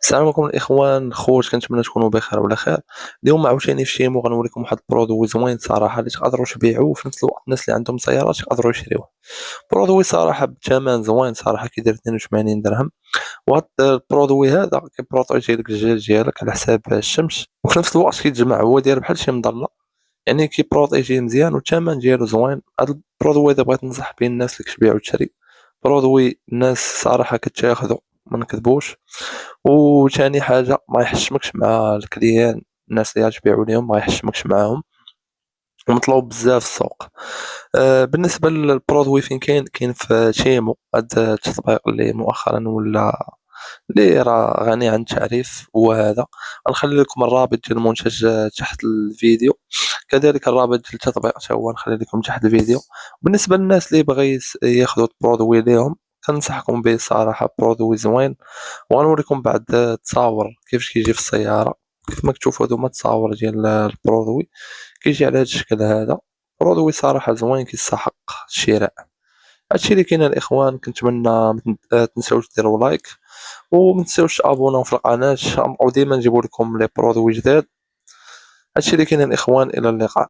السلام عليكم الإخوان، خوت كنتمنى تكونوا بخير وعلى خير. اليوم عاوتاني في شيمو غنوريكم واحد البرودوي زوين صراحة اللي تقدروا تبيعوه وفي نفس الوقت الناس اللي عندهم سيارات يقدروا يشريوه. برودوي صراحة بثمن زوين صراحة كيدير 82 درهم. وهاد البرودوي هذا كيبروطيجي لك الجلد ديالك على حساب الشمس وفي نفس الوقت كيتجمع هو داير بحال شي مظلة، يعني كيبروطيجيه مزيان والثمن ديالو زوين. هاد البرودوي إذا بغيت ننصح بين الناس اللي كتبيع وتشري، برودوي الناس صراحة كتاخدو ما نكذبوش. وثاني حاجة ما يحشمكش مع الكليان، الناس اللي غتبيعوا ليهم ما يحشمكش معاهم، ومطلوب بزاف في السوق. بالنسبة للبرودوي فين كاين في تيمو، هاد التطبيق اللي مؤخرا ولا اللي راه غني عن التعريف هو هذا. غنخلي لكم الرابط ديال المنتج تحت الفيديو، كذلك الرابط ديال التطبيق حتى هو نخلي لكم تحت الفيديو. بالنسبة للناس اللي بغى ياخذوا البرودوي ليهم، كنصحكم به صراحة، برودوي زوين. وغنوريكم بعد التصاور كيفاش كيجي في السيارة. كيف ما كتشوفوا هادوما التصاور ديال البرودوي كيجي على هاد الشكل هذا. برودوي صراحة زوين كيستحق الشراء. هادشي اللي كاين الاخوان، كنتمنى متنساوش ديروا لايك ومتنساوش تابوناو في القناة، وديما نجيبوا لكم لي برودوي جداد. هادشي اللي كاين الاخوان، الى اللقاء.